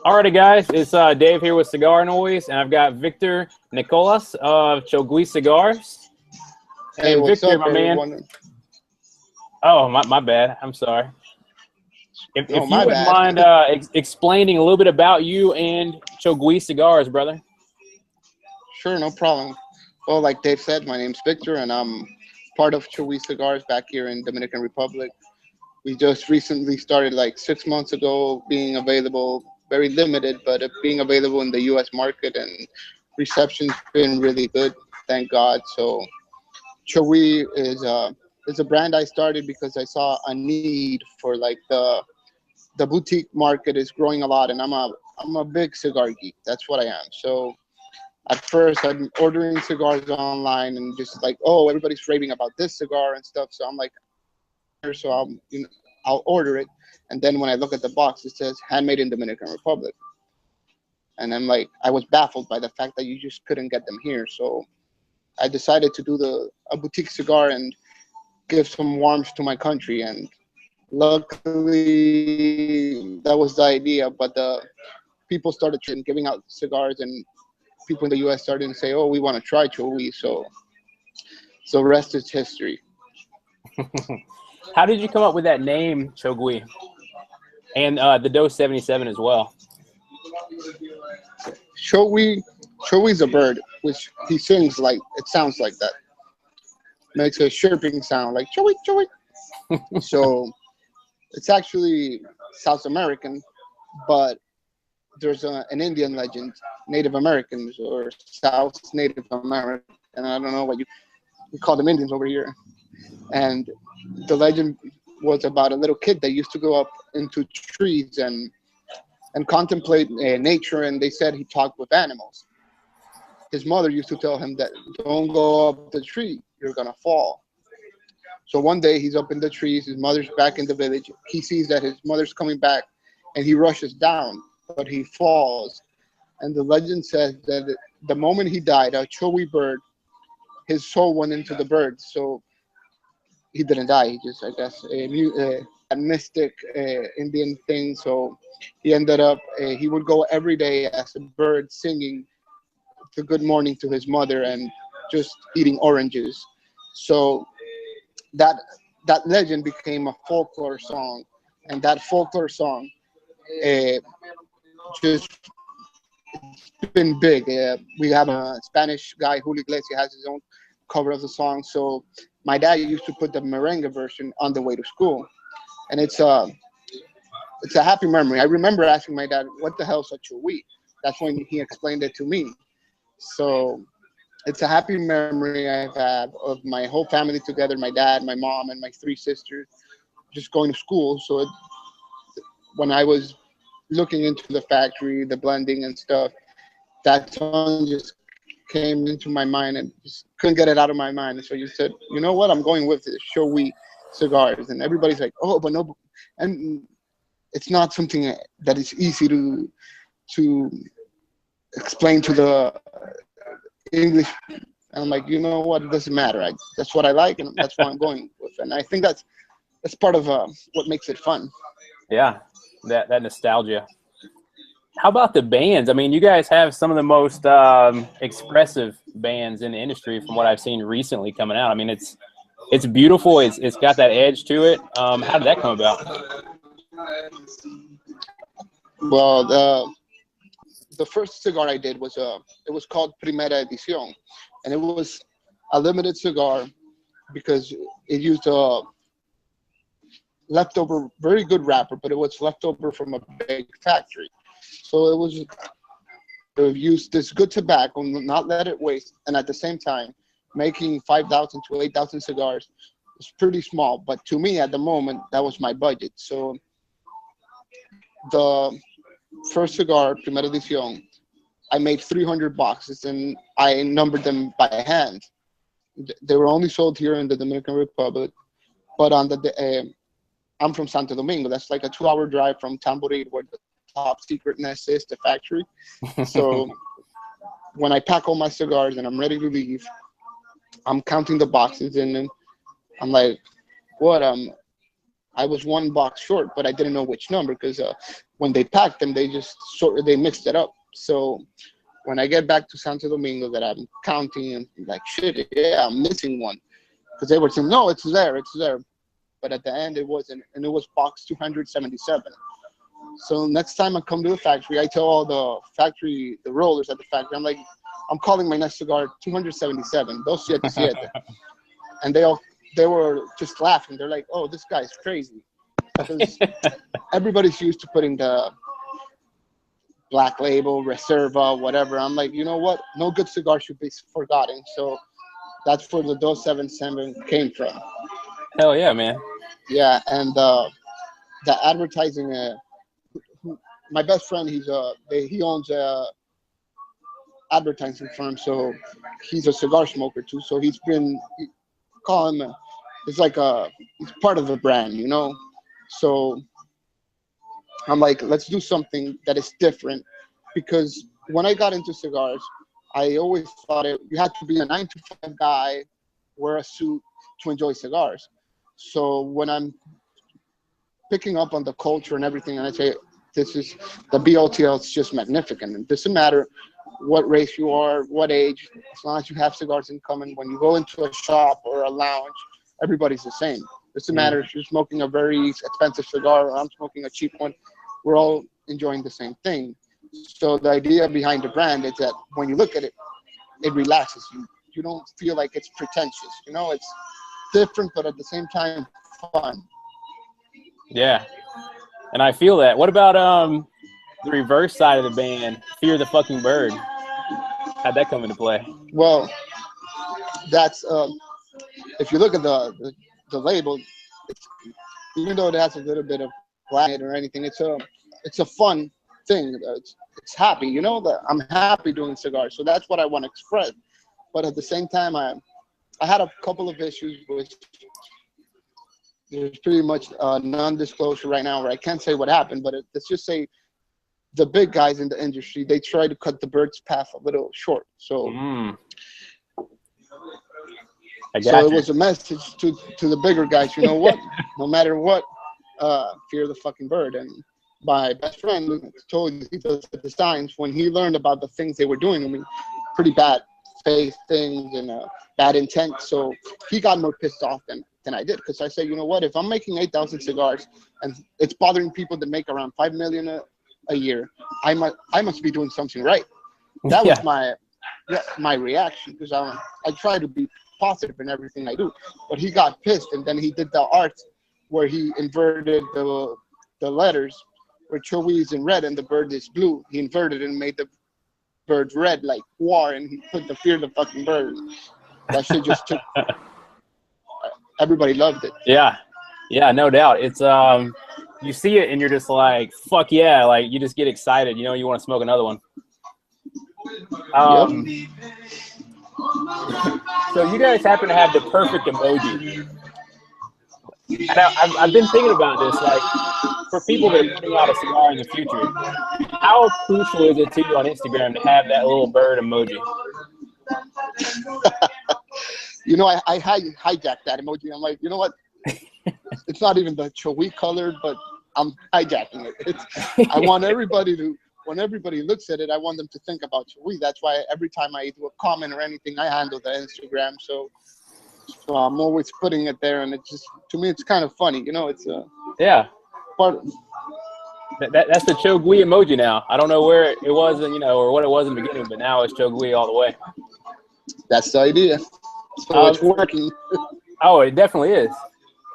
Alrighty, guys, it's Dave here with Cigar Noise, and I've got Victor Nicolas of Chogui Cigars. Hey, And what's Victor, up, my man. everyone? Oh, my bad. I'm sorry. If No, you my wouldn't bad. mind explaining a little bit about you and Chogui Cigars, brother. Sure, no problem. Well, like Dave said, my name's Victor, and I'm part of Chogui Cigars back here in Dominican Republic. We just recently started like 6 months ago, being available, very limited, but being available in the U.S. market, and reception's been really good, thank God. So Chogui is a brand I started because I saw a need for like the boutique market is growing a lot, and I'm a big cigar geek. That's what I am. So at first I'm ordering cigars online and just like, oh, everybody's raving about this cigar and stuff. So I'm like, so I'll order it. And then when I look at the box, it says handmade in Dominican Republic. And I'm like, I was baffled by the fact that you just couldn't get them here. So I decided to do a boutique cigar and give some warmth to my country. And luckily that was the idea, but the people started giving out cigars, and people in the US started to say, oh, we want to try Chogui. So rest is history. How did you come up with that name, Chogui, and the Dose 77 as well? Chogui's a bird, which he sings like, it sounds like that. Makes a chirping sound like Chogui, Chogui. So it's actually South American, but there's an Indian legend, Native Americans or South Native American, and I don't know what we call them Indians over here. And the legend was about a little kid that used to go up into trees and contemplate nature, and they said he talked with animals. His mother used to tell him that don't go up the tree, you're gonna fall. So one day he's up in the trees, his mother's back in the village. He sees that his mother's coming back, and he rushes down, but he falls. And the legend says that the moment he died, a Chogui bird, his soul went into the bird. So he didn't die. He just, I guess, a mystic Indian thing. So he ended up, he would go every day as a bird singing the good morning to his mother and just eating oranges. So that legend became a folklore song, and that folklore song just it's been big. We have a Spanish guy, Julio Iglesias, has his own cover of the song. So my dad used to put the merengue version on the way to school, and it's a happy memory. I remember asking my dad, "What the hell's a Chogui?" That's when he explained it to me. So it's a happy memory I've had of my whole family together, my dad, my mom, and my three sisters, just going to school. So when I was looking into the factory, the blending and stuff, that song just came into my mind and just couldn't get it out of my mind. And so you said, you know what, I'm going with it, Chogui Cigars. And everybody's like, oh, but no, and it's not something that is easy to explain to the English. And I'm like, you know what, it doesn't matter. That's what I like, and that's what I'm going with. And I think that's part of what makes it fun. Yeah, that nostalgia. How about the bands? I mean, you guys have some of the most expressive bands in the industry from what I've seen recently coming out. I mean, it's beautiful. It's got that edge to it. How did that come about? Well, the first cigar I did was it was called Primera Edición, and it was a limited cigar because it used a leftover, very good wrapper, but it was leftover from a big factory. So it used this good tobacco, not let it waste, and at the same time, making 5,000 to 8,000 cigars was pretty small. But to me, at the moment, that was my budget. So the first cigar, Primera Edición, I made 300 boxes, and I numbered them by hand. They were only sold here in the Dominican Republic, but on I'm from Santo Domingo. That's like a 2-hour drive from Tamboril, where the top secret nest is, the factory. So when I pack all my cigars and I'm ready to leave, I'm counting the boxes, and I'm like, what? I was one box short, but I didn't know which number because when they packed them, they mixed it up. So when I get back to Santo Domingo, that I'm counting and like, shit, yeah, I'm missing one, because they were saying, no, it's there. But at the end, it wasn't, and it was box 277. So next time I come to the factory, I tell all the rollers at the factory, I'm like, I'm calling my next cigar 277, 277. And they were just laughing. They're like, oh, this guy's crazy. Because everybody's used to putting the Black Label, Reserva, whatever. I'm like, you know what? No good cigar should be forgotten. So that's where the 277 came from. Hell yeah, man. Yeah, and the advertising, my best friend, he owns a advertising firm, so he's a cigar smoker too. So he's been calling him. It's like he's part of the brand, you know. So I'm like, let's do something that is different, because when I got into cigars, I always thought you had to be a 9 to 5 guy, wear a suit to enjoy cigars. So when I'm picking up on the culture and everything, and I say, this is the BOTL, it's just magnificent. It doesn't matter what race you are, what age, as long as you have cigars in common. When you go into a shop or a lounge, everybody's the same. It doesn't matter if you're smoking a very expensive cigar or I'm smoking a cheap one. We're all enjoying the same thing. So the idea behind the brand is that when you look at it, it relaxes you. You don't feel like it's pretentious. You know, it's different, but at the same time, fun. Yeah, and I feel that. What about the reverse side of the band, Fear the Fucking Bird? How'd that come into play? Well, that's if you look at the label, even though it has a little bit of black or anything, it's a fun thing. It's happy, you know, that I'm happy doing cigars. So that's what I want to express. But at the same time, I had a couple of issues which there's pretty much non-disclosure right now, where I can't say what happened, but let's just say the big guys in the industry, they try to cut the bird's path a little short. So, so it was a message to the bigger guys, you know what? No matter what, fear the fucking bird. And my best friend told me, he does the designs, when he learned about the things they were doing, I mean, pretty bad faith things and bad intent. So he got more pissed off than I did, because I said, you know what, if I'm making 8,000 cigars and it's bothering people that make around 5 million a year, I must be doing something right. That was my reaction, because I try to be positive in everything I do. But he got pissed, and then he did the art where he inverted the letters, where Chogui is in red and the bird is blue. He inverted and made the bird red like war, and he put the fear the fucking bird. That shit just took. Everybody loved it. Yeah, no doubt. It's you see it and you're just like, fuck yeah, like you just get excited. You know, you want to smoke another one. So you guys happen to have the perfect emoji. And I've been thinking about this, like, for people that are putting out a cigar in the future, how crucial is it to you on Instagram to have that little bird emoji? You know, I hijacked that emoji. I'm like, you know what? It's not even the Chogui colored, but I'm hijacking it. I want everybody to, when everybody looks at it, I want them to think about Chogui. That's why every time I do a comment or anything, I handle the Instagram. So I'm always putting it there, and it just, to me, it's kind of funny. You know, it's part. That's the Chogui emoji now. I don't know where it was, you know, or what it was in the beginning, but now it's Chogui all the way. That's the idea. So it's working. Oh, it definitely is.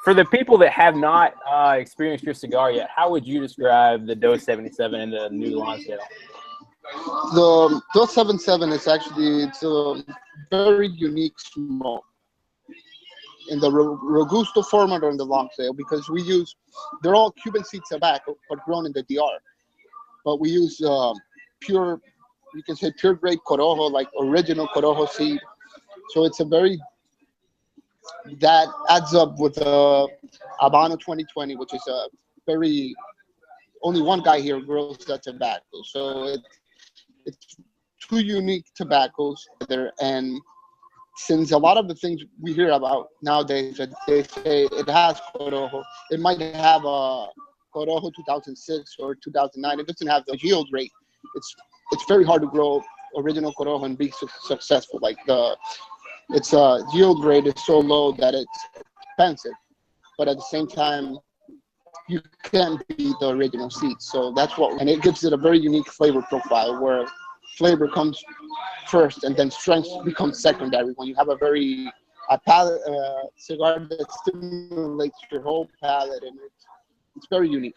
For the people that have not experienced your cigar yet, how would you describe the 277 and the new Lonsdale? The 277 is actually, it's a very unique smoke in the Robusto format or in the Lonsdale, because we use, they're all Cuban seed tobacco, but grown in the DR. But we use pure, you can say pure grade Corojo, like original Corojo seed. So it's a very, that adds up with the Habano 2020, which is a very, only one guy here grows that tobacco. So it's two unique tobaccos there, and since a lot of the things we hear about nowadays, that they say it has Corojo, it might have a Corojo 2006 or 2009. It doesn't have the yield rate. It's very hard to grow original Corojo and be successful. Like its yield rate is so low that it's expensive, but at the same time, you can't beat the original seeds. So that's what, and it gives it a very unique flavor profile where flavor comes first and then strength becomes secondary. When you have a palate cigar that stimulates your whole palate, and it's very unique.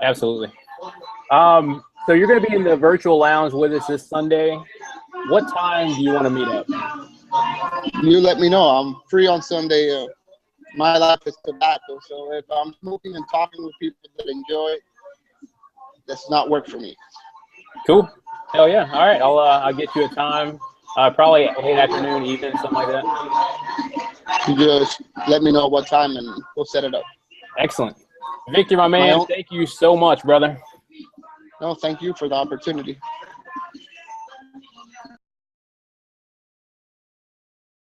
Absolutely. So you're going to be in the virtual lounge with us this Sunday. What time do you want to meet up? You let me know. I'm free on Sunday. My life is tobacco, so if I'm smoking and talking with people that enjoy it, that's not work for me. Cool. Hell yeah. All right. I'll get you a time. Probably late afternoon, evening, something like that. You just let me know what time and we'll set it up. Excellent. Victor, my man, thank you so much, brother. No, thank you for the opportunity.